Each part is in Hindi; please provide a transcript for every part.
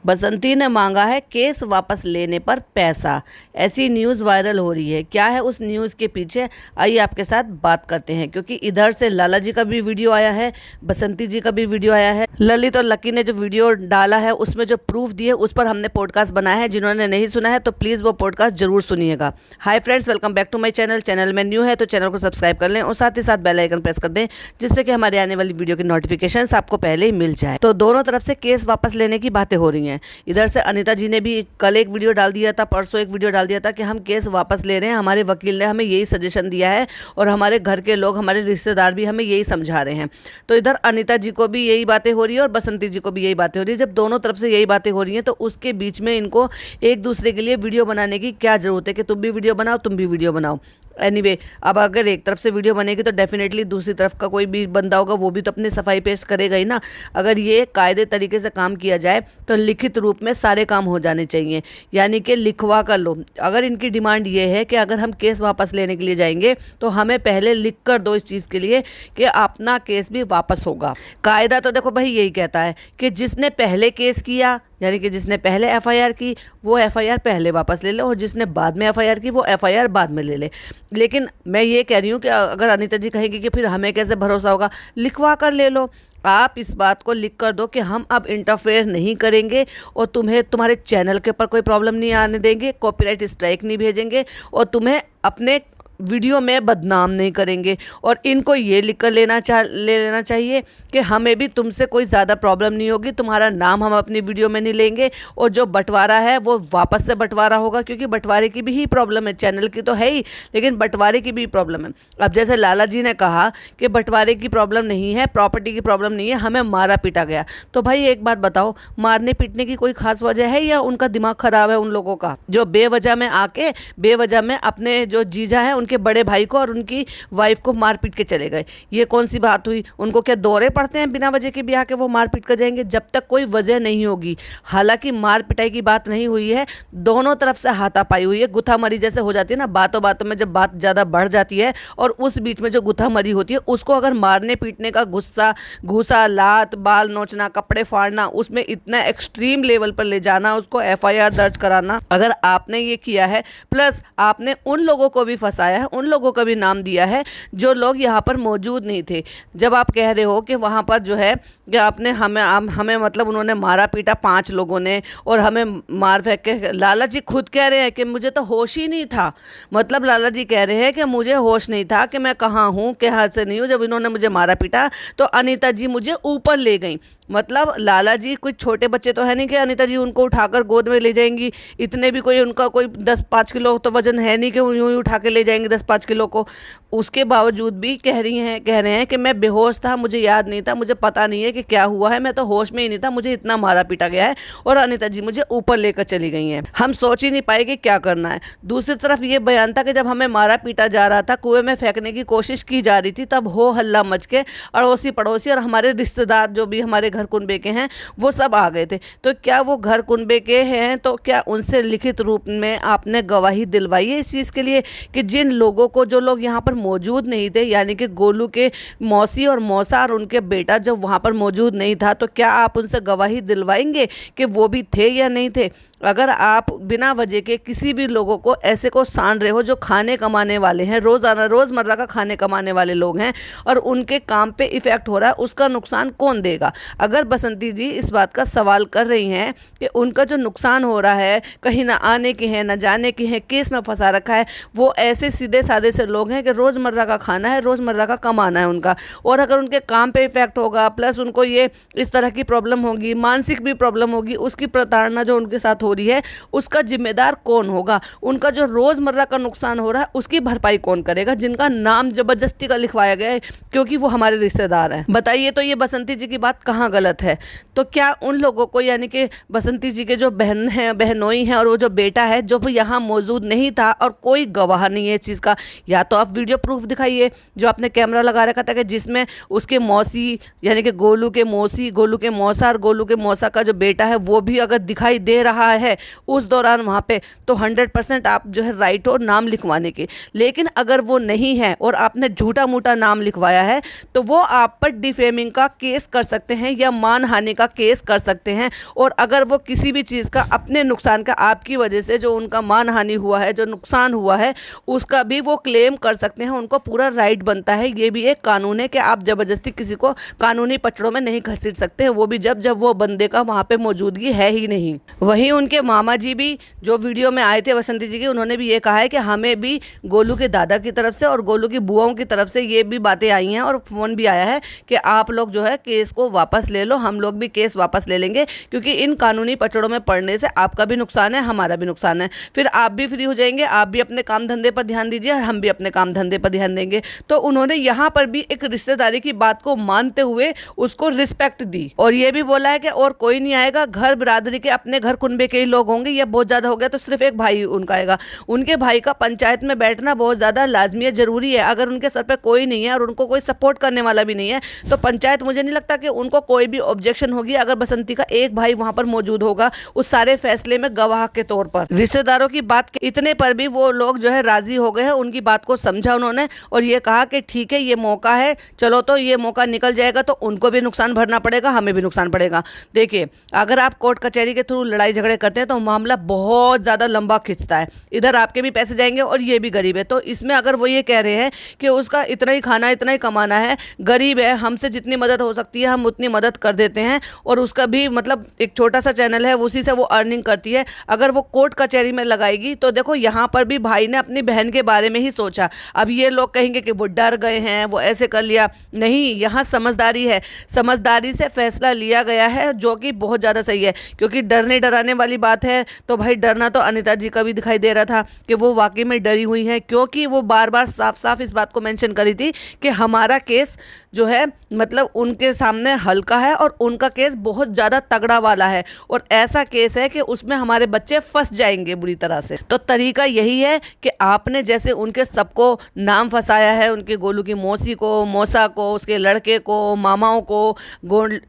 बसंती ने मांगा है केस वापस लेने पर पैसा। ऐसी न्यूज़ वायरल हो रही है। क्या है उस न्यूज़ के पीछे, आइए आपके साथ बात करते हैं। क्योंकि इधर से लाला जी का भी वीडियो आया है, बसंती जी का भी वीडियो आया है। ललित और लकी ने जो वीडियो डाला है उसमें जो प्रूफ दिए उस पर हमने पॉडकास्ट बनाया है। जिन्होंने नहीं सुना है तो प्लीज़ वो पॉडकास्ट जरूर सुनिएगा। Hi friends, welcome back to my channel. Channel में न्यू है तो चैनल को सब्सक्राइब कर लें और साथ ही साथ बेल आइकन प्रेस कर दें, जिससे कि हमारे आने वाली वीडियो की नोटिफिकेशंस आपको पहले ही मिल जाए। तो दोनों तरफ से केस वापस लेने की बातें हो रही हैं। इधर से अनीता जी ने भी कल एक वीडियो डाल दिया था, परसों एक वीडियो डाल दिया था कि हम केस वापस ले रहे हैं, हमारे वकील ने हमें यही सजेशन दिया है और हमारे घर के लोग, हमारे रिश्तेदार भी हमें यही समझा रहे हैं। तो इधर अनीता जी को भी यही बातें हो रही है और बसंती जी को भी यही बातें हो रही है। जब दोनों तरफ से यही बातें हो रही हैं तो उसके बीच में इनको एक दूसरे के लिए वीडियो बनाने की क्या जरूरत है कि तुम भी वीडियो बनाओ, तुम भी वीडियो बनाओ। एनीवे, अब अगर एक तरफ से वीडियो बनेगी तो डेफिनेटली दूसरी तरफ का कोई भी बंदा होगा वो भी तो अपनी सफाई पेश करेगा ही ना। अगर ये कायदे तरीके से काम किया जाए तो लिखित रूप में सारे काम हो जाने चाहिए, यानी कि लिखवा कर लो। अगर इनकी डिमांड ये है कि अगर हम केस वापस लेने के लिए जाएंगे तो हमें पहले लिख कर दो इस चीज़ के लिए कि अपना केस भी वापस होगा। कायदा तो देखो भाई यही कहता है कि जिसने पहले केस किया, यानी कि जिसने पहले एफआईआर की वो एफआईआर पहले वापस ले ले और जिसने बाद में एफआईआर की वो एफआईआर बाद में ले ले। लेकिन मैं ये कह रही हूँ कि अगर अनीता जी कहेंगी कि फिर हमें कैसे भरोसा होगा, लिखवा कर ले लो। आप इस बात को लिख कर दो कि हम अब इंटरफेयर नहीं करेंगे और तुम्हें तुम्हारे चैनल के ऊपर कोई प्रॉब्लम नहीं आने देंगे, कॉपीराइट स्ट्राइक नहीं भेजेंगे और तुम्हें अपने वीडियो में बदनाम नहीं करेंगे। और इनको ये लिख कर ले लेना चाहिए कि हमें भी तुमसे कोई ज़्यादा प्रॉब्लम नहीं होगी, तुम्हारा नाम हम अपनी वीडियो में नहीं लेंगे और जो बंटवारा है वो वापस से बंटवारा होगा, क्योंकि बंटवारे की भी ही प्रॉब्लम है, चैनल की तो है ही लेकिन बंटवारे की भी प्रॉब्लम है। अब जैसे लाला जी ने कहा कि बंटवारे की प्रॉब्लम नहीं है, प्रॉपर्टी की प्रॉब्लम नहीं है, हमें मारा पीटा गया। तो भाई एक बात बताओ, मारने पीटने की कोई खास वजह है या उनका दिमाग खराब है उन लोगों का, जो बेवजह में आके बेवजह में अपने जो जीजा है उनके बड़े भाई को और उनकी वाइफ को मार पीट के चले गए। ये कौन सी बात हुई? उनको क्या दौरे पड़ते हैं बिना वजह के भी आके वो मार पीट कर जाएंगे? जब तक कोई वजह नहीं होगी, हालांकि मार पिटाई की बात नहीं हुई है, दोनों तरफ से हाथापाई हुई है, गुथामरी जैसे हो जाती है ना बातों बातों में, जब बात ज़्यादा बढ़ जाती है और उस बीच में जो गुथामरी होती है उसको अगर मारने पीटने का गुस्सा, घूसा, लात, बाल नोचना, कपड़े फाड़ना, उसमें इतना एक्सट्रीम लेवल पर ले जाना, उसको एफआईआर दर्ज कराना, अगर आपने ये किया है, प्लस आपने उन लोगों को भी फंसाया है, उन लोगों का भी नाम दिया है जो लोग यहाँ पर मौजूद नहीं थे। जब आप कह रहे हो कि वहाँ पर जो है कि आपने हमें मतलब उन्होंने मारा पीटा 5 लोगों ने और हमें मार फेंक के, लाला जी खुद कह रहे हैं कि मुझे तो होश ही नहीं था। मतलब लाला जी कह रहे हैं कि मुझे होश नहीं था कि मैं कहाँ हूँ, के हाथ से नहीं हूँ। जब इन्होंने मुझे मारा पीटा तो अनीता जी मुझे ऊपर ले गई। मतलब लाला जी कुछ छोटे बच्चे तो है नहीं कि अनीता जी उनको उठाकर गोद में ले जाएंगी। इतने भी कोई उनका कोई 10-5 किलो तो वजन है नहीं कि यूं ही उठा के ले जाएंगे 10-5 किलो को। उसके बावजूद भी कह रहे हैं कि मैं बेहोश था, मुझे याद नहीं था, मुझे पता नहीं है कि क्या हुआ है, मैं तो होश में ही नहीं था, मुझे इतना मारा पीटा गया है और अनीता जी मुझे ऊपर लेकर चली गई हैं। हम सोच ही नहीं पाए कि क्या करना है। दूसरी तरफ ये बयान था कि जब हमें मारा पीटा जा रहा था, कुएं में फेंकने की कोशिश की जा रही थी, तब हो हल्ला मच के अड़ोसी पड़ोसी और हमारे रिश्तेदार जो भी हमारे घर कुनबे के हैं वो सब आ गए थे। तो क्या वो घर कुनबे के हैं तो क्या उनसे लिखित रूप में आपने गवाही दिलवाई है इस चीज़ के लिए कि जिन लोगों को, जो लोग यहाँ पर मौजूद नहीं थे, यानी कि गोलू के मौसी और मौसा और उनके बेटा जब वहाँ पर मौजूद नहीं था, तो क्या आप उनसे गवाही दिलवाएंगे कि वो भी थे या नहीं थे? अगर आप बिना वजह के किसी भी लोगों को ऐसे को सान रहे हो जो खाने कमाने वाले हैं, रोज़मर्रा का खाने कमाने वाले लोग हैं और उनके काम पे इफ़ेक्ट हो रहा है, उसका नुकसान कौन देगा? अगर बसंती जी इस बात का सवाल कर रही हैं कि उनका जो नुकसान हो रहा है, कहीं ना आने की है ना जाने की है, केस में फंसा रखा है, वो ऐसे सीधे साधे से लोग हैं कि रोज़मर्रा का खाना है, रोज़मर्रा का कमाना है उनका, और अगर उनके काम पे इफ़ेक्ट होगा, प्लस उनको ये इस तरह की प्रॉब्लम होगी, मानसिक भी प्रॉब्लम होगी, उसकी प्रताड़ना जो उनके साथ हो रही है उसका जिम्मेदार कौन होगा? उनका जो रोजमर्रा का नुकसान हो रहा है उसकी भरपाई कौन करेगा, जिनका नाम जबरदस्ती का लिखवाया गया है क्योंकि वो हमारे रिश्तेदार हैं? बताइए, तो ये बसंती जी की बात कहाँ गलत है? तो क्या उन लोगों को, यानी कि बसंती जी के जो बहन हैं, बहनोई हैं और वो जो बेटा है जो यहाँ मौजूद नहीं था और कोई गवाह नहीं है इस चीज़ का, या तो आप वीडियो प्रूफ दिखाइए जो आपने कैमरा लगा रखा था कि जिसमें उसके मौसी, यानी कि गोलू के मौसी, गोलू के मौसा और गोलू के मौसा का जो बेटा है वो भी अगर दिखाई दे रहा है उस दौरान वहाँ पे, तो 100% आप जो है राइट हो नाम लिखवाने के। लेकिन अगर वो नहीं है और आपने झूठा मूठा नाम लिखवाया है तो वो आप पर डिफेमिंग का केस कर सकते हैं या मानहानि का केस कर सकते हैं। और अगर वो किसी भी चीज़ का अपने नुकसान का, आपकी वजह से जो उनका मानहानि हुआ है, जो नुकसान हुआ है, उसका भी वो क्लेम कर सकते हैं। उनको पूरा राइट बनता है। ये भी एक कानून है कि आप ज़बरदस्ती किसी को कानूनी पचड़ों में नहीं घसीट सकते हैं, वो भी जब जब वो बंदे का वहाँ पे मौजूदगी है ही नहीं। वहीं उनके मामा जी भी जो वीडियो में आए थे बसंती जी की, उन्होंने भी ये कहा है कि हमें भी गोलू के दादा की तरफ से और गोलू की बुआओं की तरफ से ये भी बातें आई हैं और फ़ोन भी आया है कि आप लोग जो है केस को वापस ले लो, हम लोग भी केस वापस ले लेंगे, क्योंकि इन कानूनी पचड़ों में पड़ने से आपका भी नुकसान है, हमारा भी नुकसान है। फिर आप भी फ्री हो जाएंगे, आप भी अपने काम धंधे पर ध्यान दीजिए और हम भी अपने काम धंधे पर ध्यान देंगे। तो उन्होंने यहाँ पर भी एक रिश्तेदारी की बात को मानते हुए उसको रिस्पेक्ट दी और ये भी बोला है कि और कोई नहीं आएगा, घर बिरादरी के अपने घर कुनबे के ही लोग होंगे, ये बहुत ज़्यादा हो गया तो सिर्फ एक भाई उनका आएगा। उनके भाई का पंचायत में बैठना बहुत ज़्यादा लाजमी है, ज़रूरी है। अगर उनके सर पर कोई नहीं है और उनको कोई सपोर्ट करने वाला भी नहीं है तो पंचायत, मुझे नहीं लगता कि उनको कोई भी ऑब्जेक्शन होगी अगर बसंती का एक भाई वहाँ पर मौजूद होगा उस सारे फैसले में गवाह के तौर पर। रिश्तेदारों की बात इतने पर भी वो लोग जो है राजी हो गए हैं, उनकी बात को समझा उन्होंने और ये कहा कि ठीक है ये मौका है, चलो तो ये मौका निकल जाएगा तो उनको भी नुकसान भरना पड़ेगा, हमें भी नुकसान पड़ेगा। देखिए, अगर आप कोर्ट कचहरी के थ्रू लड़ाई झगड़े करते हैं तो मामला बहुत ज़्यादा लंबा खिंचता है, इधर आपके भी पैसे जाएंगे और ये भी गरीब है। तो इसमें अगर वो ये कह रहे हैं कि उसका इतना ही खाना इतना ही कमाना है, गरीब है, हमसे जितनी मदद हो सकती है हम उतनी मदद कर देते हैं, और उसका भी मतलब एक छोटा सा चैनल है उसी से वो अर्निंग करती है, अगर वो कोर्ट कचहरी में लगाएगी तो देखो यहाँ पर भी भाई ने अपनी बहन के बारे में ही सोचा। अब ये लोग कहेंगे कि वो डर गए हैं, वो ऐसे कर लिया, नहीं, यहाँ समझदारी है, समझदारी से फैसला लिया गया है जो कि बहुत ज़्यादा सही है। क्योंकि डरने डराने वाली बात है तो भाई डरना तो अनीता जी का भी दिखाई दे रहा था कि वो वाकई में डरी हुई है, क्योंकि वो बार बार साफ साफ इस बात को मेंशन करी थी कि हमारा केस जो है मतलब उनके सामने हल्का है और उनका केस बहुत ज़्यादा तगड़ा वाला है और ऐसा केस है कि उसमें हमारे बच्चे फंस जाएंगे बुरी तरह से। तो तरीका यही है कि आपने जैसे उनके सबको नाम फंसाया है, उनके गोलू की मौसी को, मौसा को, उसके लड़के को, मामाओं को,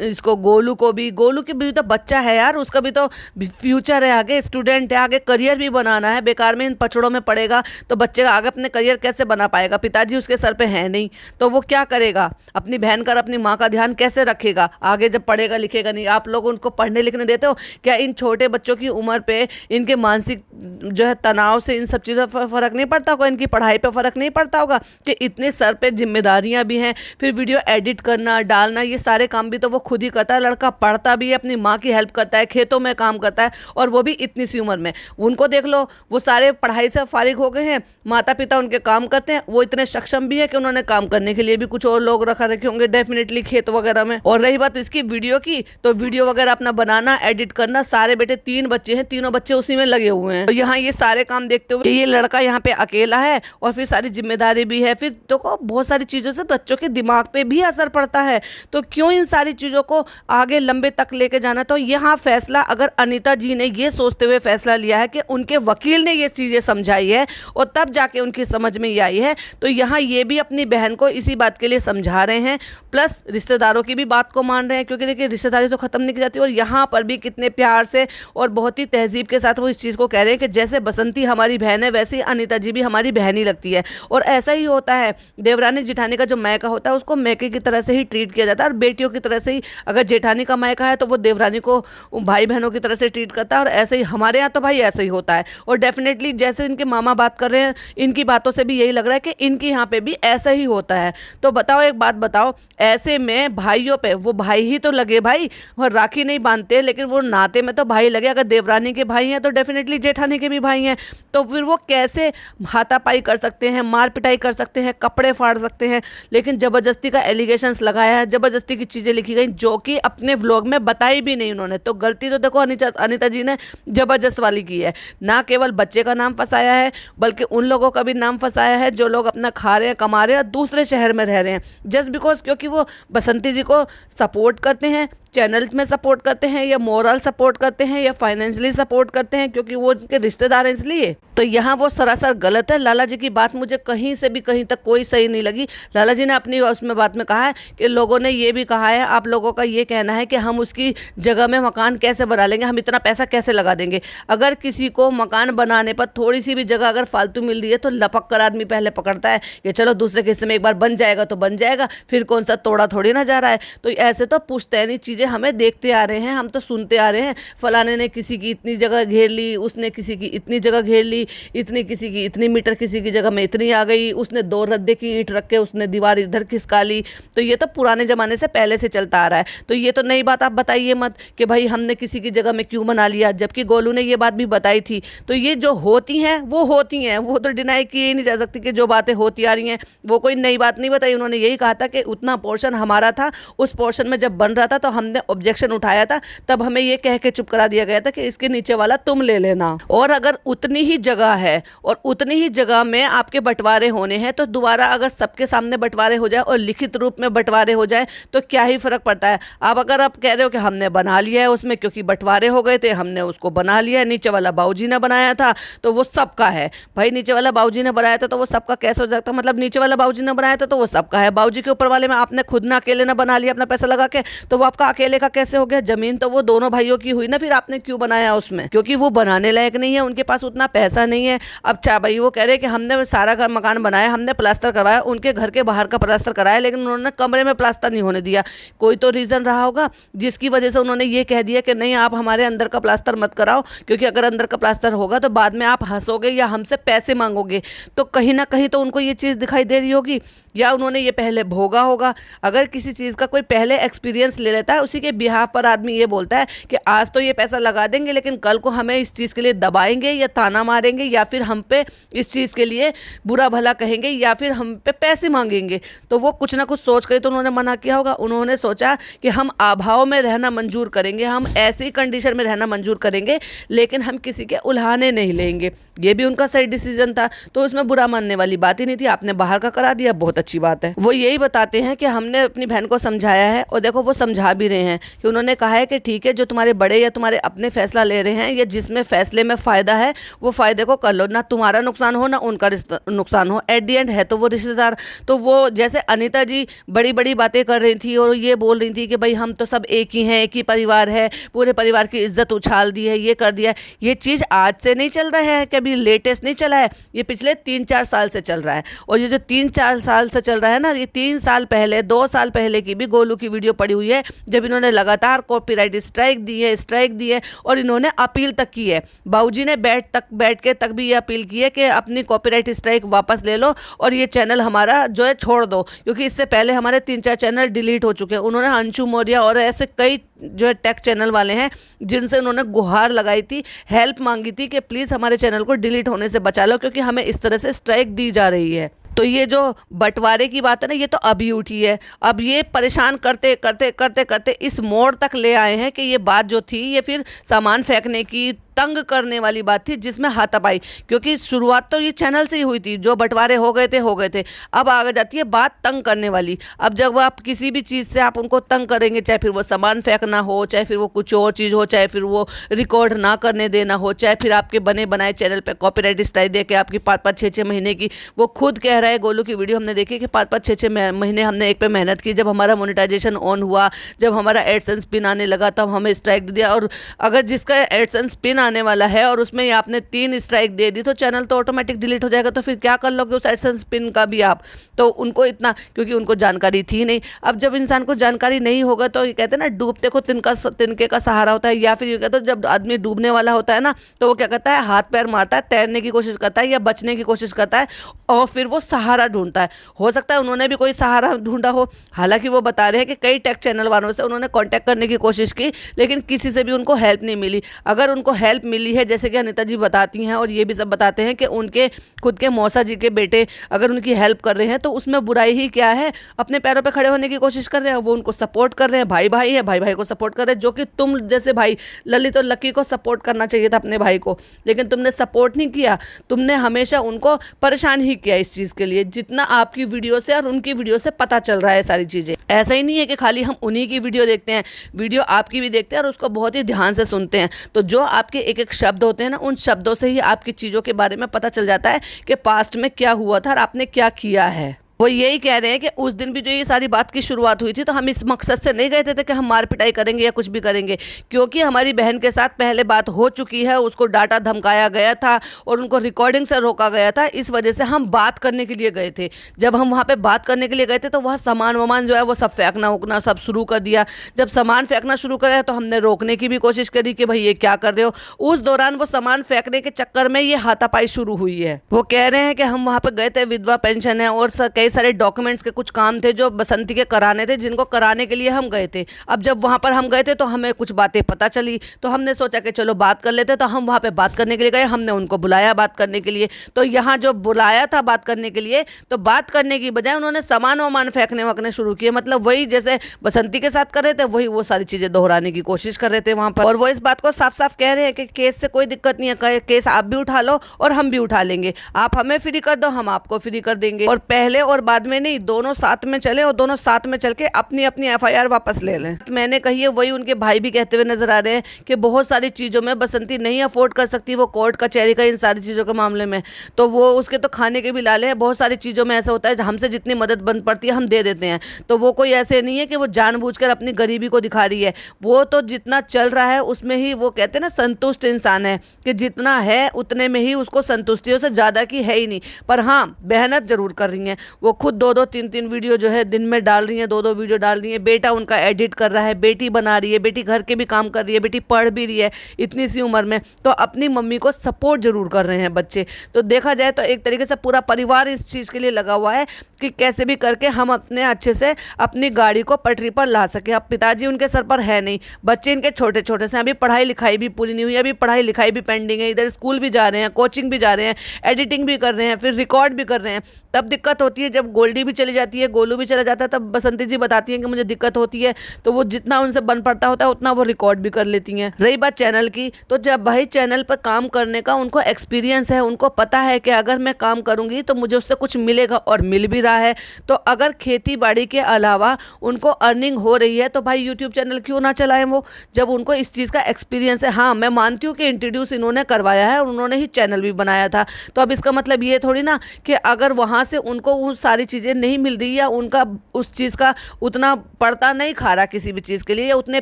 इसको गोलू को भी, गोलू की भी तो बच्चा है यार, उसका भी तो फ्यूचर है, आगे स्टूडेंट है, आगे करियर भी बनाना है। बेकार में इन पचड़ों में पड़ेगा तो बच्चे आगे अपने करियर कैसे बना पाएगा? पिताजी उसके सर पे है नहीं तो वो क्या करेगा? अपनी बहन का, अपनी माँ का ध्यान कैसे रखेगा आगे जब पढ़ेगा लिखेगा नहीं? आप लोग उनको पढ़ने लिखने देते हो क्या? इन छोटे बच्चों की उम्र पे इनके मानसिक जो है तनाव से इन सब चीज़ों पर फ़र्क नहीं पड़ता होगा, इनकी पढ़ाई पे फ़र्क नहीं पड़ता होगा कि इतने सर पे जिम्मेदारियां भी हैं, फिर वीडियो एडिट करना, डालना, ये सारे काम भी तो वो खुद ही करता है। लड़का पढ़ता भी है, अपनी माँ की हेल्प करता है, खेतों में काम करता है, और वो भी इतनी सी उम्र में। उनको देख लो, वो सारे पढ़ाई से फारिग हो गए हैं, माता पिता उनके काम करते हैं, वो इतने सक्षम भी है कि उन्होंने काम करने के लिए भी कुछ और लोग रखे होंगे डेफिनेटली खेत वगैरह में। और रही बात इसकी वीडियो की, तो वीडियो वगैरह अपना बनाना, एडिट करना, सारे बेटे 3 बच्चे हैं, तीनों बच्चे उसी में लगे हुए हैं। तो यहाँ ये सारे काम देखते हुए ये लड़का यहाँ पे अकेला है और फिर सारी जिम्मेदारी भी है, फिर देखो बहुत सारी चीज़ों से बच्चों के दिमाग पे भी असर पड़ता है। तो क्यों इन सारी चीज़ों को आगे लंबे तक लेके जाना? तो यहाँ फैसला अगर अनीता जी ने ये सोचते हुए फैसला लिया है कि उनके वकील ने ये चीज़ें समझाई है और तब जाके उनकी समझ में ये आई है, तो यहाँ ये भी अपनी बहन को इसी बात के लिए समझा रहे हैं, प्लस रिश्तेदारों की भी बात को मान रहे हैं, क्योंकि देखिए रिश्तेदारी तो ख़त्म नहीं की जाती। और यहाँ पर भी कितने प्यार से और बहुत ही तहजीब के साथ वो इस चीज़ को कह रहे हैं कि जैसे बसंती हमारी बहन है वैसे ही अनीता जी भी हमारी बहन ही लगती है। और ऐसा ही होता है, देवरानी जेठानी का जो मैका होता है उसको मैके की तरह से ही ट्रीट किया जाता है, और बेटियों की तरह से ही, अगर जेठानी का मैका है तो वो देवरानी को भाई बहनों की तरह से ट्रीट करता है, और ऐसे ही हमारे यहाँ तो भाई ऐसा ही होता है। और डेफिनेटली जैसे इनके मामा बात कर रहे हैं, इनकी बातों से भी यही लग रहा है कि इनके यहाँ पे भी ऐसा ही होता है। तो बताओ, एक बात बताओ, ऐसे में भाइयों पे, वो भाई ही तो लगे भाई, और राखी नहीं बांधते लेकिन वो नाते में तो भाई लगे। अगर देवरानी के भाई हैं तो डेफिनेटली जेठानी के भी भाई हैं, तो फिर वो कैसे हाथापाई कर सकते हैं, मार पिटाई कर सकते हैं, कपड़े फाड़ सकते हैं? लेकिन ज़बरदस्ती का एलिगेशंस लगाया है, ज़बरदस्ती की चीज़ें लिखी गई जो कि अपने व्लॉग में बताई भी नहीं उन्होंने। तो गलती तो देखो अनीता जी ने ज़बरदस्त वाली की है, ना केवल बच्चे का नाम फंसाया है बल्कि उन लोगों का भी नाम फंसाया है जो लोग अपना खा रहे हैं, कमा रहे हैं और दूसरे शहर में रह रहे हैं, जस्ट बिकॉज क्योंकि वो बसंती जी को सपोर्ट करते हैं, चैनल में सपोर्ट करते हैं या मोरल सपोर्ट करते हैं या फाइनेंशियली सपोर्ट करते हैं क्योंकि वो उनके रिश्तेदार हैं इसलिए। तो यहाँ वो सरासर गलत है। लाला जी की बात मुझे कहीं से भी कहीं तक कोई सही नहीं लगी। लाला जी ने अपनी उसमें बात में कहा है कि लोगों ने ये भी कहा है, आप लोगों का ये कहना है कि हम उसकी जगह में मकान कैसे बना लेंगे, हम इतना पैसा कैसे लगा देंगे। अगर किसी को मकान बनाने पर थोड़ी सी भी जगह अगर फालतू मिल रही है तो लपक कर आदमी पहले पकड़ता है कि चलो दूसरे के हिस्से में एक बार बन जाएगा तो बन जाएगा, फिर कौन सा तोड़ा थोड़ी ना जा रहा है। तो ऐसे तो पुश्तैनी चीज़ें हमें देखते आ रहे हैं, हम तो सुनते आ रहे हैं, फलाने ने किसी की इतनी जगह घेर ली, उसने किसी की इतनी जगह घेर ली, इतनी किसी की इतनी मीटर किसी की जगह में इतनी आ गई, उसने 2 रद्दे की ईंट रख के उसने दीवार इधर खिसका ली। तो ये तो पुराने ज़माने से पहले से चलता आ रहा है। तो ये तो नई बात आप बताइए मत कि भाई हमने किसी की जगह में क्यों बना लिया, जबकि गोलू ने ये बात भी बताई थी। तो ये जो होती हैं वो होती हैं, वो तो डिनाई की ही नहीं जा सकती कि जो बातें होती आ रही हैं वो कोई नई बात नहीं बताई। उन्होंने यही कहा था कि उतना पोर्शन हमारा था, उस पोर्शन में जब बन रहा था तो हमने ऑब्जेक्शन उठाया था, तब हमें ये कह के चुप करा दिया गया था कि इसके नीचे वाला तुम ले लेना। और अगर उतनी ही जगह है और उतनी ही जगह में आपके बंटवारे होने हैं तो दोबारा अगर सबके सामने बंटवारे हो जाए और लिखित रूप में बंटवारे हो जाए तो क्या ही फर्क पड़ता है। अब अगर आप कह रहे हो कि हमने बना लिया है उसमें क्योंकि बंटवारे हो गए थे, हमने उसको बना लिया है, नीचे वाला बाबूजी ने बनाया था तो वो सबका है। भाई नीचे वाला बाबूजी ने बनाया था तो वो सबका कैसे हो सकता है? मतलब नीचे वाला बाबूजी ने बनाया था तो वो सबका है, बाबूजी के ऊपर वाले में आपने खुद ना अकेले ना बना लिया अपना पैसा लगा के, तो वो आपका अकेले का कैसे हो गया? जमीन तो वो दोनों भाइयों की हुई ना, फिर आपने क्यों बनाया उसमें? क्योंकि वो बनाने लायक नहीं है, उनके पास उतना पैसा नहीं है। अब चाहे भाई वो कह रहे कि हमने सारा घर मकान बनाया, हमने प्लास्टर करवाया, उनके घर के बाहर का प्लास्टर कराया, लेकिन उन्होंने कमरे में प्लास्टर नहीं होने दिया। कोई तो रीज़न रहा होगा जिसकी वजह से उन्होंने ये कह दिया कि नहीं आप हमारे अंदर का प्लास्टर मत कराओ, क्योंकि अगर अंदर का प्लास्टर होगा तो बाद में आप हंसोगे या हमसे पैसे मांगोगे। तो कहीं ना कहीं तो उनको ये चीज़ दिखाई दे रही होगी या उन्होंने ये पहले भोगा होगा। अगर किसी चीज़ का कोई पहले एक्सपीरियंस ले लेता है, उसी के बिहाफ पर आदमी ये बोलता है कि आज तो ये पैसा लगा देंगे लेकिन कल को हमें इस चीज़ के लिए दबाएंगे या ताना मारेंगे या फिर हम पे इस चीज़ के लिए बुरा भला कहेंगे या फिर हम पे पैसे मांगेंगे। तो वो कुछ ना कुछ सोच कर तो उन्होंने मना किया होगा। उन्होंने सोचा कि हम अभाव में रहना मंजूर करेंगे, हम ऐसी कंडीशन में रहना मंजूर करेंगे, लेकिन हम किसी के उल्हाने नहीं लेंगे। ये भी उनका सही डिसीजन था, तो उसमें बुरा मानने वाली बात ही नहीं थी। आपने बाहर का करा दिया, बहुत अच्छी बात है। वो यही बताते हैं कि हमने अपनी बहन को समझाया है, और देखो वो समझा भी रहे हैं कि उन्होंने कहा है कि ठीक है जो तुम्हारे बड़े या तुम्हारे अपने फैसला ले रहे हैं या जिसमें फैसले में फ़ायदा है वो फ़ायदे को कर लो, ना तुम्हारा नुकसान हो ना उनका नुकसान हो। एट दी एंड है तो वो रिश्तेदार। तो वो जैसे अनीता जी बड़ी बड़ी बातें कर रही थी और ये बोल रही थी कि भाई हम तो सब एक ही हैं, एक ही परिवार है, पूरे परिवार की इज्जत उछाल दी है, ये कर दिया है। ये चीज़ आज से नहीं चल रहा है, कभी लेटेस्ट नहीं चला है, ये पिछले 3-4 साल से चल रहा है। और ये जो 3-4 साल से चल रहा है ना, ये 3 साल पहले 2 साल पहले की भी गोलू की वीडियो पड़ी हुई है, जब इन्होंने लगातार कॉपीराइट स्ट्राइक दी है और इन्होंने अपील तक की है। बाबूजी ने बैठ के तक भी ये अपील की है कि अपनी कॉपीराइट स्ट्राइक वापस ले लो और ये चैनल हमारा जो है छोड़ दो, क्योंकि इससे पहले हमारे 3-4 चैनल डिलीट हो चुके हैं। उन्होंने अंशु मौर्य और ऐसे कई जो है टेक चैनल वाले हैं जिनसे उन्होंने गुहार लगाई थी, हेल्प मांगी थी कि प्लीज़ हमारे चैनल को डिलीट होने से बचा लो, क्योंकि हमें इस तरह से स्ट्राइक दी जा रही है। तो ये जो बंटवारे की बात है ना, ये तो अभी उठी है। अब ये परेशान करते इस मोड़ तक ले आए हैं कि ये बात जो थी ये फिर सामान फेंकने की, तंग करने वाली बात थी, जिसमें हाथापाई, क्योंकि शुरुआत तो ये चैनल से ही हुई थी, जो बंटवारे हो गए थे। अब आगे जाती है बात तंग करने वाली। अब जब आप किसी भी चीज़ से आप उनको तंग करेंगे, चाहे फिर वो सामान फेंकना हो, चाहे फिर वो कुछ और चीज़ हो, चाहे फिर वो रिकॉर्ड ना करने देना हो, चाहे फिर आपके बने बनाए चैनल पर कॉपीराइट स्ट्राइक दे के आपकी 5-5, 6-6 महीने की, वो खुद कह रहा है, गोलू की वीडियो हमने देखी कि 5-5, 6-6 महीने हमने एक पे मेहनत की, जब हमारा मोनेटाइजेशन ऑन हुआ, जब हमारा एडसेंस पिन आने लगा तब हमें स्ट्राइक दिया। और अगर जिसका एडसेंस पिन आने वाला है और उसमें आपने 3 स्ट्राइक दे दी तो चैनल तो ऑटोमेटिक डिलीट हो जाएगा। तो फिर क्या कर लोगे उस एडसेंस पिन का भी आप? तो उनको इतना, क्योंकि उनको जानकारी थी नहीं। अब जब इंसान को जानकारी नहीं होगा तो ये कहते हैं ना, डूबते को तिनके का सहारा होता है, या फिर ये कहते हैं जब आदमी डूबने वाला होता है ना तो वो क्या करता है, हाथ पैर मारता है, तैरने की कोशिश करता है या बचने की कोशिश करता है और फिर वो सहारा ढूंढता है। हो सकता है उन्होंने भी कोई सहारा ढूंढा हो। हालांकि वो बता रहे हैं कि कई टेक चैनल वालों से उन्होंने कांटेक्ट करने की कोशिश की, लेकिन किसी से भी उनको हेल्प नहीं मिली। अगर उनको हेल्प हेल्प मिली है, जैसे कि अनीता जी बताती हैं और ये भी सब बताते हैं कि उनके खुद के मौसा जी के बेटे अगर उनकी हेल्प कर रहे हैं तो उसमें बुराई ही क्या है। अपने पैरों पे खड़े होने की कोशिश कर रहे हैं, वो उनको सपोर्ट कर रहे हैं, भाई भाई है, भाई भाई को सपोर्ट कर रहे हैं, जो कि तुम जैसे भाई ललित और लकी को सपोर्ट करना चाहिए था अपने भाई को, लेकिन तुमने सपोर्ट नहीं किया। तुमने हमेशा उनको परेशान ही किया इस चीज़ के लिए, जितना आपकी वीडियो से और उनकी वीडियो से पता चल रहा है सारी चीज़ें। ऐसा ही नहीं है कि खाली हम उन्हीं की वीडियो देखते हैं, वीडियो आपकी भी देखते हैं और उसको बहुत ही ध्यान से सुनते हैं। तो जो आपके एक एक शब्द होते हैं ना, उन शब्दों से ही आपकी चीज़ों के बारे में पता चल जाता है कि पास्ट में क्या हुआ था और आपने क्या किया है। वो यही कह रहे हैं कि उस दिन भी जो ये सारी बात की शुरुआत हुई थी तो हम इस मकसद से नहीं गए थे कि हम मार पिटाई करेंगे या कुछ भी करेंगे, क्योंकि हमारी बहन के साथ पहले बात हो चुकी है, उसको डांटा धमकाया गया था और उनको रिकॉर्डिंग से रोका गया था। इस वजह से हम बात करने के लिए गए थे। जब हम वहाँ पे बात करने के लिए गए थे तो वह सामान वामान जो है वो सब फेंकना उकना सब शुरू कर दिया। जब सामान फेंकना शुरू करा तो हमने रोकने की भी कोशिश करी कि भाई ये क्या कर रहे हो। उस दौरान वो सामान फेंकने के चक्कर में ये हाथापाई शुरू हुई है। वो कह रहे हैं कि हम वहाँ पे गए थे, विधवा पेंशन है और कई सारे डॉक्यूमेंट्स के कुछ काम थे जो बसंती के कराने थे, जिनको कराने के लिए हम गए थे। अब जब वहाँ पर हम गए थे तो हमें कुछ बातें पता चली, तो हमने सोचा कि चलो बात कर लेते। तो हम वहाँ पे बात करने के लिए गए, हमने उनको बुलाया बात करने के लिए। तो यहाँ जो बुलाया था बात करने के लिए, तो बात करने की बजाय उन्होंने सामान वामान फेंकने वकने शुरू किए। मतलब वही जैसे बसंती के साथ कर रहे थे, वही वो सारी चीज़ें दोहराने की कोशिश कर रहे थे वहाँ पर। और वो इस बात को साफ साफ कह रहे हैं कि केस से कोई दिक्कत नहीं है, केस आप भी उठा लो और हम भी उठा लेंगे, आप हमें फ्री कर दो, हम आपको फ्री कर देंगे। और पहले और बाद में नहीं, दोनों साथ में चले और दोनों साथ में चल के अपनी अपनी एफआईआर वापस ले लें। मैंने कही है, वही उनके भाई भी कहते हुए नजर आ रहे हैं कि बहुत सारी चीज़ों में बसंती नहीं अफोर्ड कर सकती, वो कोर्ट कचहरी का इन सारी चीज़ों के मामले में, तो वो उसके तो खाने के भी लाले हैं। बहुत सारी चीज़ों में ऐसा होता है हमसे जितनी मदद बन पड़ती है हम दे देते हैं। तो वो कोई ऐसे नहीं है कि वो जानबूझकर अपनी गरीबी को दिखा रही है। वो तो जितना चल रहा है उसमें ही, वो कहते हैं ना, संतुष्ट इंसान है कि जितना है उतने में ही उसको संतुष्टि है, उसे ज़्यादा की है ही नहीं। पर हाँ, मेहनत जरूर कर रही हैं। वो खुद 2-2 3-3 वीडियो जो है दिन में डाल रही हैं, 2-2 वीडियो डाल रही हैं। बेटा उनका एडिट कर रहा है, बेटी बना रही है, बेटी घर के भी काम कर रही है, बेटी पढ़ भी रही है इतनी सी उम्र में। तो अपनी मम्मी को सपोर्ट जरूर कर रहे हैं बच्चे। तो देखा जाए तो एक तरीके से पूरा परिवार इस चीज़ के लिए लगा हुआ है कि कैसे भी करके हम अपने अच्छे से अपनी गाड़ी को पटरी पर ला सके। अब पिताजी उनके सर पर है नहीं, बच्चे इनके छोटे छोटे से, अभी पढ़ाई लिखाई भी पूरी नहीं हुई, अभी पढ़ाई लिखाई भी पेंडिंग है। इधर स्कूल भी जा रहे हैं, कोचिंग भी जा रहे हैं, एडिटिंग भी कर रहे हैं, फिर रिकॉर्ड भी कर रहे हैं। तब दिक्कत होती है जब गोल्डी भी चली जाती है, गोलू भी चला जाता है, तब बसंती जी बताती हैं कि मुझे दिक्कत होती है। तो वो जितना उनसे बन पड़ता होता है उतना वो रिकॉर्ड भी कर लेती हैं। रही बात चैनल की, तो जब भाई चैनल पर काम करने का उनको एक्सपीरियंस है, उनको पता है कि अगर मैं काम करूंगी तो मुझे उससे कुछ मिलेगा, और मिल भी रहा है। तो अगर खेती बाड़ी के अलावा उनको अर्निंग हो रही है तो भाई यूट्यूब चैनल क्यों ना चलाएं वो, जब उनको इस चीज़ का एक्सपीरियंस है। हाँ, मैं मानती हूँ कि इंट्रोड्यूस इन्होंने करवाया है और उन्होंने ही चैनल भी बनाया था। तो अब इसका मतलब ये थोड़ी ना कि अगर वहाँ से उनको वो सारी चीज़ें नहीं मिल रही या उनका उस चीज़ का उतना पड़ता नहीं खा रहा किसी भी चीज़ के लिए, या उतने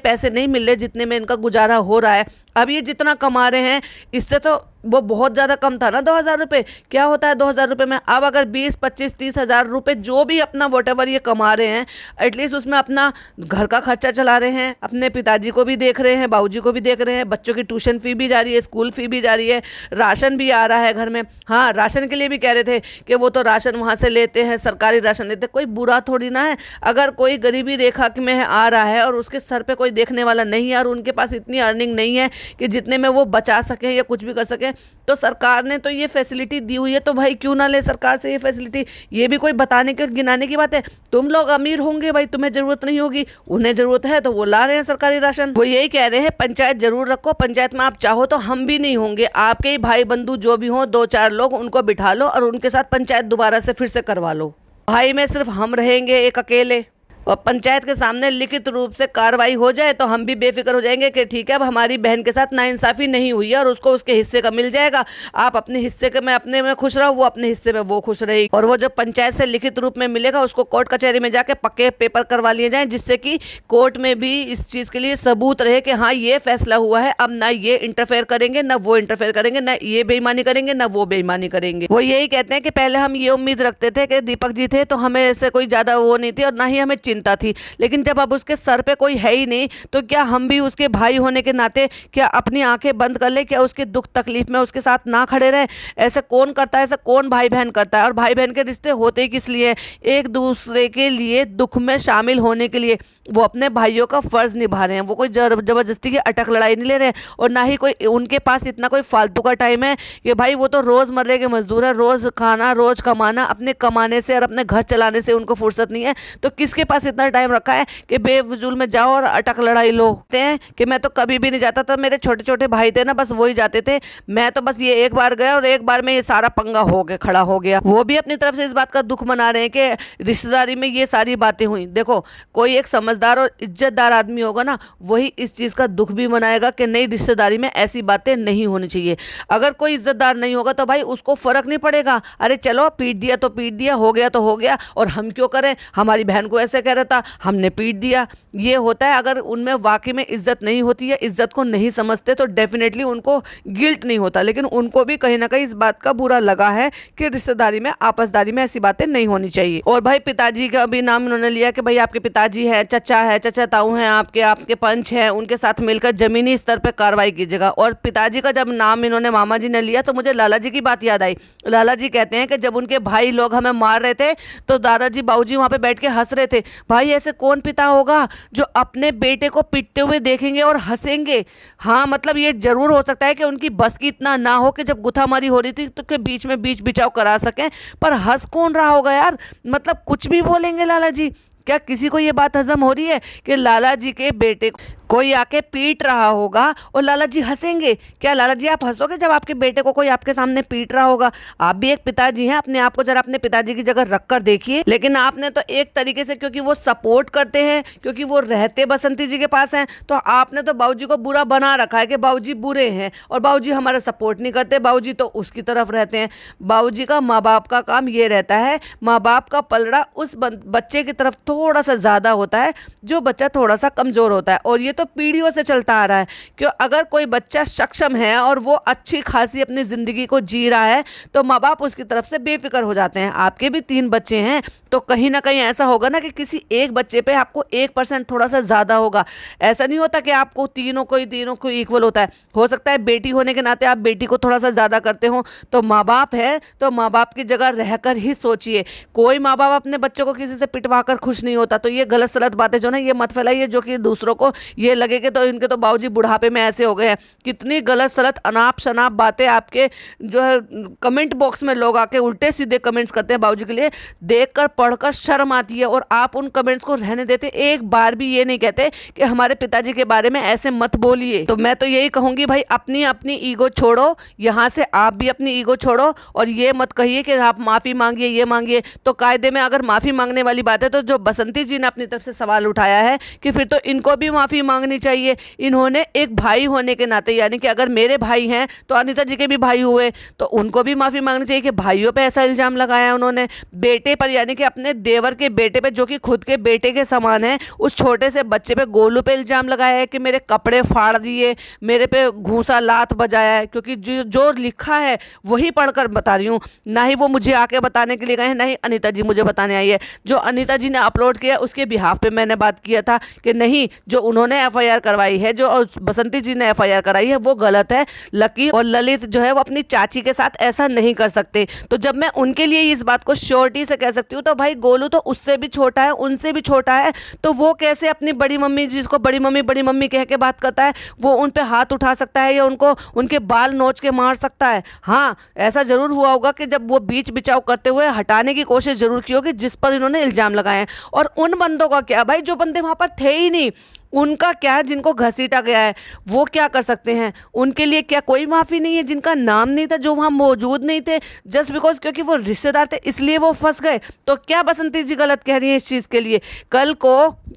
पैसे नहीं मिल रहे जितने में इनका गुजारा हो रहा है। अब ये जितना कमा रहे हैं इससे तो वो बहुत ज़्यादा कम था ना 2,000 रुपये। क्या होता है 2,000 रुपये में? अब अगर 20, 25, 30 हज़ार रुपये जो भी अपना वॉटेवर ये कमा रहे हैं, एटलीस्ट उसमें अपना घर का खर्चा चला रहे हैं, अपने पिताजी को भी देख रहे हैं, बाबूजी को भी देख रहे हैं, बच्चों की ट्यूशन फ़ी भी जा रही है, स्कूल फ़ी भी जा रही है, राशन भी आ रहा है घर में। हाँ, राशन के लिए भी कह रहे थे कि वो तो राशन वहाँ से लेते हैं, सरकारी राशन लेते हैं। कोई बुरा थोड़ी ना है अगर कोई गरीबी रेखा में आ रहा है और उसके सर पर कोई देखने वाला नहीं है और उनके पास इतनी अर्निंग नहीं है कि जितने में वो बचा सकें या कुछ भी कर सकें। तो सरकार ने तो ये फैसिलिटी दी हुई है, तो भाई क्यों ना ले सरकार से ये फैसिलिटी। ये भी कोई बताने के गिनाने की बात है? तुम लोग अमीर होंगे भाई, तुम्हें जरूरत नहीं होगी, उन्हें जरूरत है तो वो ला रहे हैं सरकारी राशन। वो यही कह रहे हैं पंचायत जरूर रखो, पंचायत में आप चाहो तो हम भी नहीं होंगे, आपके ही भाई बंधु जो भी हो 2-4 लोग उनको बिठा लो और उनके साथ पंचायत दोबारा से फिर से करवा लो। भाई में सिर्फ हम रहेंगे एक अकेले, और पंचायत के सामने लिखित रूप से कार्रवाई हो जाए तो हम भी बेफिक्र हो जाएंगे कि ठीक है अब हमारी बहन के साथ नाइंसाफ़ी नहीं हुई है और उसको उसके हिस्से का मिल जाएगा। आप अपने हिस्से के, मैं अपने में खुश रहूँ, वो अपने हिस्से में वो खुश रहेगी। और वो जो पंचायत से लिखित रूप में मिलेगा उसको कोर्ट कचहरी में जाके पक्के पेपर करवा लिए जाएं, जिससे कि कोर्ट में भी इस चीज़ के लिए सबूत रहे कि हाँ ये फैसला हुआ है, अब ना ये इंटरफेयर करेंगे ना वो इंटरफेयर करेंगे, ना ये बेईमानी करेंगे ना वो बेईमानी करेंगे। वो यही कहते हैं कि पहले हम ये उम्मीद रखते थे कि दीपक जी थे तो हमें ऐसे कोई ज़्यादा वो नहीं थी और ना ही हमें चिंता थी, लेकिन जब अब उसके सर पे कोई है ही नहीं तो क्या हम भी उसके भाई होने के नाते क्या अपनी आंखें बंद कर ले, क्या उसके दुख तकलीफ में उसके साथ ना खड़े रहे? ऐसा कौन करता है? ऐसा कौन भाई बहन करता है? और भाई बहन के रिश्ते होते ही किस लिए? एक दूसरे के लिए दुख में शामिल होने के लिए। वो अपने भाइयों का फर्ज निभा रहे हैं, वो कोई जबरदस्ती की अटक लड़ाई नहीं ले रहे हैं, और ना ही कोई उनके पास इतना कोई फालतू का टाइम है कि भाई वो तो रोज़मर्रे के मजदूर है, रोज़ खाना रोज़ कमाना, अपने कमाने से और अपने घर चलाने से उनको फुर्सत नहीं है। तो किसके पास इतना टाइम रखा है कि बेफजूल में जाओ और अटक लड़ाई लो? हैं कि मैं तो कभी भी नहीं जाता था, मेरे छोटे छोटे भाई थे ना, बस वही जाते थे, मैं तो बस ये एक बार गया और एक बार में ये सारा पंगा हो गया, खड़ा हो गया। वो भी अपनी तरफ से इस बात का दुख मना रहे हैं कि रिश्तेदारी में ये सारी बातें हुई। देखो, कोई एक समझदार और इज्जतदार आदमी होगा ना, वही इस चीज़ का दुख भी मनाएगा कि नई रिश्तेदारी में ऐसी बातें नहीं होनी चाहिए। अगर कोई इज्जतदार नहीं होगा तो भाई उसको फर्क नहीं पड़ेगा, अरे चलो पीट दिया तो पीट दिया, हो गया तो हो गया, और हम क्यों करें, हमारी बहन को ऐसे कह रहा था हमने पीट दिया। ये होता है अगर उनमें वाकई में इज्जत नहीं होती है, इज्जत को नहीं समझते, तो डेफिनेटली उनको गिल्ट नहीं होता, लेकिन उनको भी कहीं ना कहीं इस बात का बुरा लगा है कि रिश्तेदारी में आपसदारी में ऐसी बातें नहीं होनी चाहिए। और भाई पिताजी का भी नाम उन्होंने लिया कि भाई आपके पिताजी है, चचा ताऊ हैं, आपके पंच हैं, उनके साथ मिलकर जमीनी स्तर पर कार्रवाई कीजिएगा। और पिताजी का जब नाम इन्होंने मामा जी ने लिया तो मुझे लाला जी की बात याद आई। लाला जी कहते हैं कि जब उनके भाई लोग हमें मार रहे थे तो दादाजी बाबूजी वहाँ पे बैठ के हंस रहे थे। भाई ऐसे कौन पिता होगा जो अपने बेटे को पीटते हुए देखेंगे और हंसेंगे? हाँ, मतलब ये जरूर हो सकता है कि उनकी बस की इतना ना हो कि जब गुथामारी हो रही थी तो के बीच में बीच बिचाव करा सकें, पर हंस कौन रहा होगा यार? मतलब कुछ भी बोलेंगे लाला जी। क्या किसी को ये बात हजम हो रही है कि लाला जी के बेटे को कोई आके पीट रहा होगा और लाला जी हंसेंगे? क्या लाला जी आप हंसोगे जब आपके बेटे को कोई आपके सामने पीट रहा होगा? आप भी एक पिताजी हैं, अपने आप को जरा अपने पिताजी की जगह रख कर देखिए। लेकिन आपने तो एक तरीके से, क्योंकि वो सपोर्ट करते हैं, क्योंकि वो रहते बसंती जी के पास हैं, तो आपने तो बाबूजी को बुरा बना रखा है कि बाबूजी बुरे हैं और बाबूजी हमारा सपोर्ट नहीं करते, बाबूजी तो उसकी तरफ रहते हैं। बाबूजी का माँ बाप का काम ये रहता है, माँ बाप का पलड़ा उस बच्चे की तरफ थोड़ा सा ज़्यादा होता है जो बच्चा थोड़ा सा कमज़ोर होता है, और ये तो पीढ़ियों से चलता आ रहा है कि अगर कोई बच्चा सक्षम है और वो अच्छी खासी अपनी ज़िंदगी को जी रहा है तो माँ बाप उसकी तरफ से बेफिक्र हो जाते हैं। आपके भी 3 बच्चे हैं तो कहीं ना कहीं ऐसा होगा ना कि किसी एक बच्चे पे आपको 1% थोड़ा सा ज़्यादा होगा। ऐसा नहीं होता कि आपको तीनों को इक्वल होता है। हो सकता है बेटी होने के नाते आप बेटी को थोड़ा सा ज़्यादा करते हो, तो माँ बाप है तो माँ बाप की जगह रहकर ही सोचिए। कोई माँ बाप अपने बच्चों को किसी से पिटवा कर खुश नहीं होता। तो ये गलत सलत बातें जो ना ये मत फैलाइए जो कि दूसरों को ये लगे कि तो इनके तो बाबूजी बुढ़ापे में ऐसे हो गए हैं। कितनी गलत सलत अनाप शनाप बातें आपके जो है कमेंट बॉक्स में लोग आके उल्टे सीधे कमेंट्स करते हैं बाबूजी के लिए, देखकर पढ़कर शर्म आती है, और आप उन कमेंट्स को रहने देते। एक बार भी ये नहीं कहते कि हमारे पिताजी के बारे में ऐसे मत बोलिए। तो मैं तो यही कहूंगी भाई, अपनी अपनी ईगो छोड़ो, यहाँ से आप भी अपनी ईगो छोड़ो, और ये मत कहिए कि आप माफ़ी मांगिए ये मांगिए। तो कायदे में अगर माफ़ी मांगने वाली बात है तो जो बसंती जी ने अपनी तरफ से सवाल उठाया है कि फिर तो इनको भी माफ़ी मांगनी चाहिए। इन्होंने एक भाई होने के नाते, यानी कि अगर मेरे भाई हैं तो अनीता जी के भी भाई हुए, तो उनको भी माफ़ी मांगनी चाहिए कि भाइयों पे ऐसा इल्ज़ाम लगाया उन्होंने बेटे पर, यानी कि अपने देवर के बेटे पे जो कि खुद के बेटे के समान है, उस छोटे से बच्चे पे गोलू पे इल्ज़ाम लगाया है कि मेरे कपड़े फाड़ दिए, मेरे पे घूसा लात बजाया है। क्योंकि जो लिखा है वही पढ़कर बता रही हूँ, ना ही वो मुझे आके बताने के लिए गए हैं, ना ही अनीता जी मुझे बताने आई है। जो अनीता जी ने अपलोड किया उसके बिहाफ पे मैंने बात किया था कि नहीं, जो उन्होंने एफआईआर करवाई है, जो बसंती जी ने एफआईआर कराई है वो गलत है। लकी और ललित जो है वो अपनी चाची के साथ ऐसा नहीं कर सकते। तो जब मैं उनके लिए इस बात को श्योरिटी से कह सकती हूँ तो भाई गोलू तो उससे भी छोटा है, उनसे भी छोटा है, तो वो कैसे अपनी बड़ी मम्मी, जिसको बड़ी मम्मी कह के बात करता है, वो उन पे हाथ उठा सकता है या उनको उनके बाल नोच के मार सकता है? हाँ, ऐसा जरूर हुआ होगा कि जब वो बीच बिचाव करते हुए हटाने की कोशिश जरूर की होगी जिस पर इन्होंने इल्जाम लगाए हैं। और उन बंदों का क्या भाई, जो बंदे वहां पर थे ही नहीं, उनका क्या है? जिनको घसीटा गया है वो क्या कर सकते हैं? उनके लिए क्या कोई माफ़ी नहीं है? जिनका नाम नहीं था, जो वहाँ मौजूद नहीं थे, जस्ट बिकॉज क्योंकि वो रिश्तेदार थे इसलिए वो फंस गए। तो क्या बसंती जी गलत कह रही हैं इस चीज़ के लिए? कल को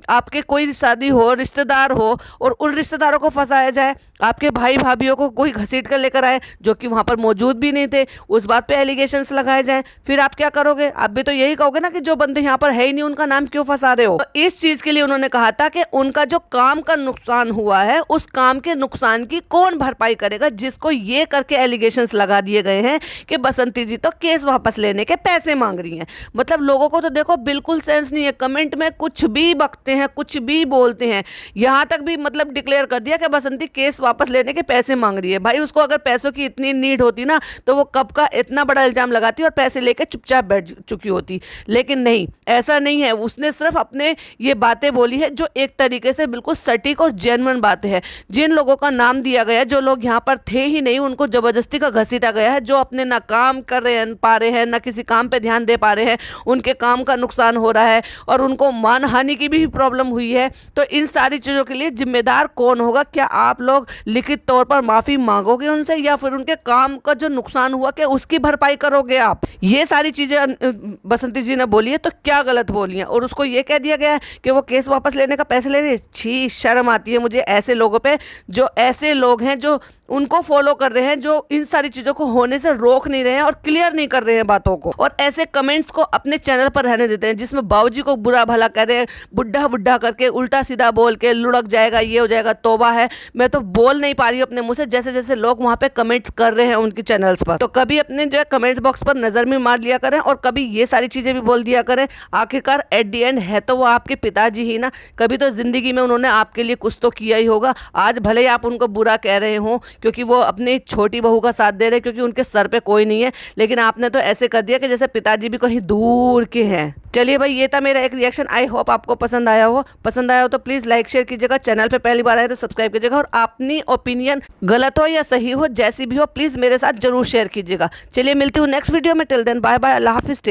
आपके कोई शादी हो, रिश्तेदार हो, और उन रिश्तेदारों को फंसाया जाए, आपके भाई भाभीियों को कोई घसीट कर लेकर आए जो कि वहां पर मौजूद भी नहीं थे, उस बात पे एलिगेशंस लगाए जाएं, फिर आप क्या करोगे? आप भी तो यही कहोगे ना कि जो बंदे यहाँ पर है ही नहीं उनका नाम क्यों फंसा रहे हो। तो इस चीज के लिए उन्होंने कहा था कि उनका जो काम का नुकसान हुआ है उस काम के नुकसान की कौन भरपाई करेगा, जिसको ये करके एलिगेशंस लगा दिए गए हैं कि बसंती जी तो केस वापस लेने के पैसे मांग रही हैं। मतलब लोगों को तो देखो बिल्कुल सेंस नहीं है, कमेंट में कुछ भी बकते हैं, कुछ भी बोलते हैं। यहाँ तक भी मतलब डिक्लेयर कर दिया कि बसंती केस वापस लेने के पैसे मांग रही है। भाई उसको अगर पैसों की इतनी नीड होती ना तो वो कब का इतना बड़ा इल्जाम लगाती और पैसे लेके चुपचाप बैठ चुकी होती, लेकिन नहीं, ऐसा नहीं है। उसने सिर्फ अपने ये बातें बोली है जो एक तरीके से बिल्कुल सटीक और जेन्युइन बातें हैं। जिन लोगों का नाम दिया गया है, जो लोग यहाँ पर थे ही नहीं, उनको जबरदस्ती का घसीटा गया है, जो अपने ना काम कर रहे हैं पा रहे हैं, ना किसी काम पे ध्यान दे पा रहे हैं, उनके काम का नुकसान हो रहा है और उनको मानहानि की भी प्रॉब्लम हुई है। तो इन सारी चीज़ों के लिए जिम्मेदार कौन होगा? क्या आप लोग लिखित तौर पर माफी मांगोगे उनसे, या फिर उनके काम का जो नुकसान हुआ क्या उसकी भरपाई करोगे आप? ये सारी चीजें बसंती जी ने बोली है, तो क्या गलत बोली है? और उसको ये कह दिया गया है कि वो केस वापस लेने का पैसे ले रही है। छी, शर्म आती है मुझे ऐसे लोगों पे, जो ऐसे लोग हैं जो उनको फॉलो कर रहे हैं, जो इन सारी चीजों को होने से रोक नहीं रहे हैं और क्लियर नहीं कर रहे हैं बातों को, और ऐसे कमेंट्स को अपने चैनल पर रहने देते हैं जिसमें बाबूजी को बुरा भला कह रहे हैं, बुढ़ा बुढ़ा करके उल्टा सीधा बोल के लुढ़क जाएगा, ये हो जाएगा। तौबा है, मैं तो बोल नहीं पा रही हूँ अपने मुंह से, जैसे जैसे लोग वहां पे कमेंट्स कर रहे हैं उनके चैनल्स पर। तो कभी अपने जो है कमेंट्स बॉक्स पर नजर भी मार लिया करें और कभी ये सारी चीजें भी बोल दिया करें। आखिरकार एट दी एंड है तो वो आपके पिताजी ही ना, कभी तो जिंदगी में उन्होंने आपके लिए कुछ तो किया ही होगा। आज भले ही आप उनको बुरा कह रहे हो क्योंकि वो अपनी छोटी बहू का साथ दे रहे, क्योंकि उनके सर पे कोई नहीं है, लेकिन आपने तो ऐसे कर दिया कि जैसे पिताजी भी कहीं दूर के हैं। चलिए भाई, ये था मेरा एक रिएक्शन। आई होप आपको पसंद आया हो तो प्लीज लाइक शेयर कीजिएगा, चैनल पे पहली बार आए तो सब्सक्राइब कीजिएगा, और अपनी ओपिनियन गलत हो या सही हो, जैसी भी हो, प्लीज मेरे साथ जरूर शेयर कीजिएगा। चलिए मिलती हूँ नेक्स्ट वीडियो में। टिल देन बाय बाय, अल्लाह हाफिज।